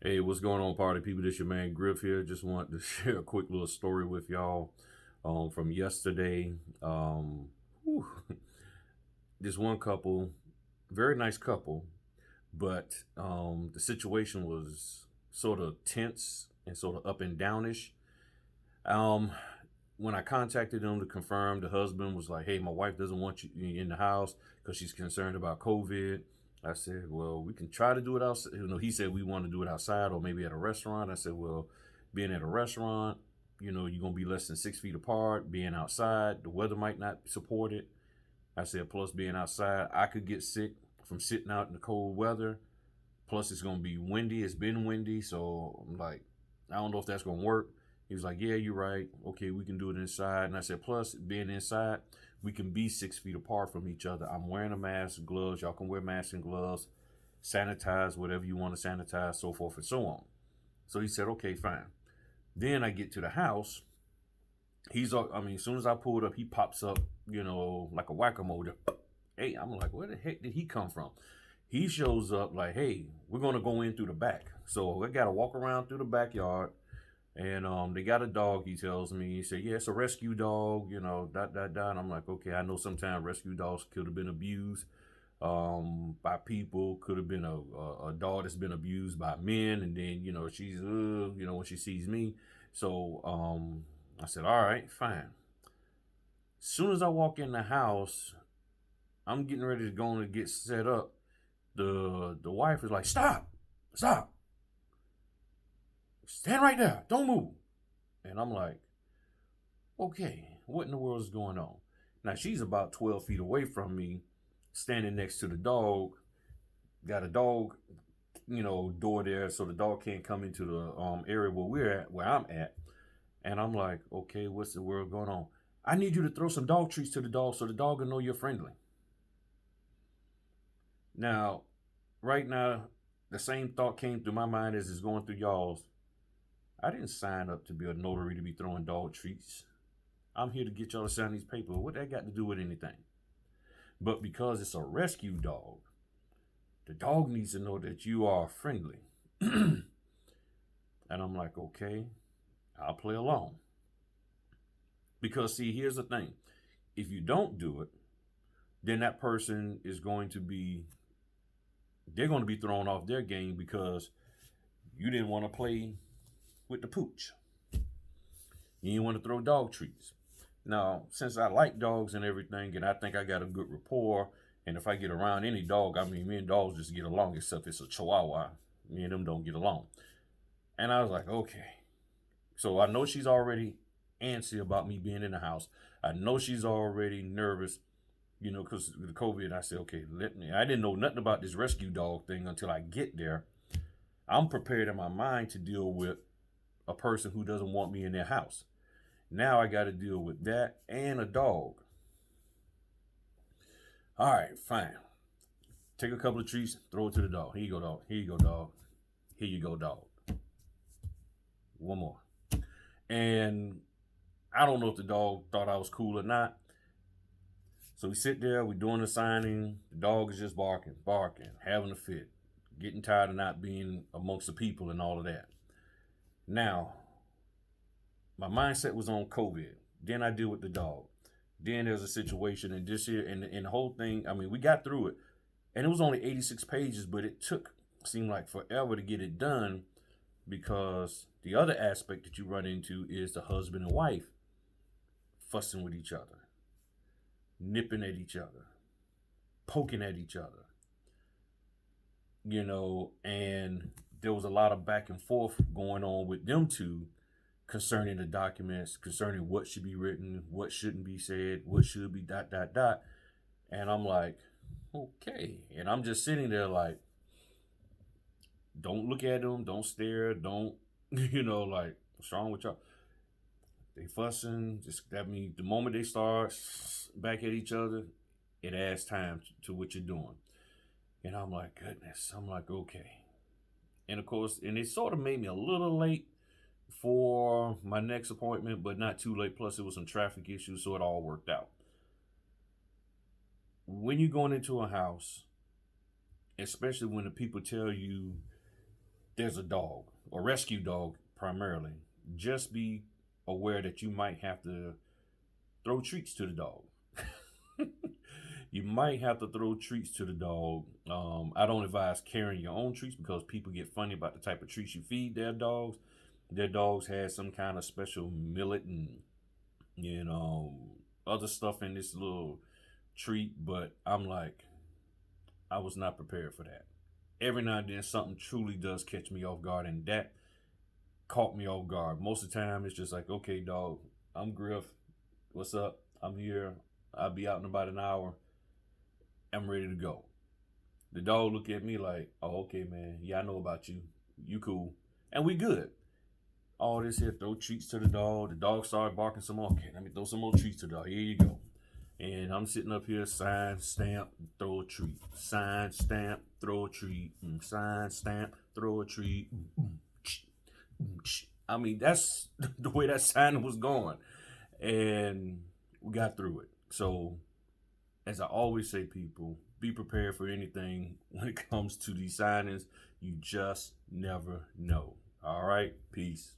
Hey, what's going on, party people? This your man Griff here. Just want to share a quick little story with y'all from yesterday. Whew, this one couple, very nice couple, but the situation was sort of tense and sort of up and downish. Um, when I contacted them to confirm, the husband was like, "Hey, my wife doesn't want you in the house because she's concerned about COVID." I said, "Well, we can try to do it outside." He said we want to do it outside or maybe at a restaurant. I said, "Well, being at a restaurant, you're gonna be less than 6 feet apart. Being outside, the weather might not support it." I said, "Plus, being outside, I could get sick from sitting out in the cold weather. Plus, it's gonna be windy. It's been windy, so I'm like, I don't know if that's gonna work." He was like, "Yeah, you're right. Okay, we can do it inside." And I said, "Plus, being inside, we can be 6 feet apart from each other. I'm wearing a mask, gloves. Y'all can wear masks and gloves. Sanitize whatever you want to sanitize, so forth and so on." So he said, "Okay, fine." Then I get to the house. As soon as I pulled up, he pops up, like a whack-a-mole. Hey, I'm like, where the heck did he come from? He shows up like, "Hey, we're gonna go in through the back." So I gotta walk around through the backyard, and they got a dog. He tells me, he said, "Yeah, it's a rescue dog." Dot dot dot. And I'm like, okay, I know sometimes rescue dogs could have been abused by people. Could have been a dog that's been abused by men, and then she's when she sees me. So I said, "All right, fine." Soon as I walk in the house, I'm getting ready to go and get set up. The wife is like, "Stop, stop, stand right there, don't move." And I'm like, "Okay, what in the world is going on?" Now she's about 12 feet away from me, standing next to the dog. Got a dog, door there, so the dog can't come into the area where I'm at. And I'm like, "Okay, what's the world going on?" "I need you to throw some dog treats to the dog so the dog will know you're friendly." Now, right now, the same thought came through my mind as is going through y'all's. I didn't sign up to be a notary to be throwing dog treats. I'm here to get y'all to sign these papers. What that got to do with anything? But because it's a rescue dog, the dog needs to know that you are friendly. And I'm like, okay, I'll play along. Because, see, here's the thing: if you don't do it, then that person is going to be, they're going to be thrown off their game because you didn't want to play with the pooch. You didn't want to throw dog treats. Now, since I like dogs and everything, and I think I got a good rapport, and if I get around any dog, I mean, me and dogs just get along, except it's a Chihuahua. Me and them don't get along. And I was like, okay. So I know she's already antsy about me being in the house. I know she's already nervous, because of the COVID. I said, okay, let me. I didn't know nothing about this rescue dog thing until I get there. I'm prepared in my mind to deal with a person who doesn't want me in their house. Now I got to deal with that and a dog. All right, fine. Take a couple of treats, throw it to the dog. Here you go, dog. Here you go, dog. Here you go, dog. One more. And I don't know if the dog thought I was cool or not. So we sit there, we're doing the signing. The dog is just barking, barking, having a fit, getting tired of not being amongst the people and all of that. Now, my mindset was on COVID. Then I deal with the dog. Then there's a situation, and this here, and the whole thing. I mean, we got through it, and it was only 86 pages, but seemed like forever to get it done, because the other aspect that you run into is the husband and wife fussing with each other, nipping at each other, poking at each other, and there was a lot of back and forth going on with them two concerning the documents, concerning what should be written, what shouldn't be said, what should be dot dot dot. And I'm like, okay. And I'm just sitting there like, don't look at them, don't stare, don't, like, what's wrong with y'all? They fussing. Just that means the moment they start back at each other, it adds time to what you're doing. And I'm like, goodness. I'm like, okay. And of course, and it sort of made me a little late for my next appointment, but not too late. Plus, it was some traffic issues, so it all worked out. When you're going into a house, especially when the people tell you there's a dog, a rescue dog primarily, just be aware that you might have to throw treats to the dog. You might have to throw treats to the dog. I don't advise carrying your own treats because people get funny about the type of treats you feed their dogs. Their dogs had some kind of special millet and other stuff in this little treat, but I'm like, I was not prepared for that. Every now and then something truly does catch me off guard, and that caught me off guard. Most of the time it's just like, okay, dog, I'm Griff. What's up? I'm here. I'll be out in about an hour. I'm ready to go. The dog look at me like, oh, okay, man. Yeah, I know about you. You cool. And we good. All this here, throw treats to the dog. The dog started barking some more. Okay, let me throw some more treats to the dog. Here you go. And I'm sitting up here, sign, stamp, throw a treat. Sign, stamp, throw a treat. Sign, stamp, throw a treat. I mean, that's the way that signing was going. And we got through it. So, as I always say, people, be prepared for anything when it comes to these signings. You just never know. All right? Peace.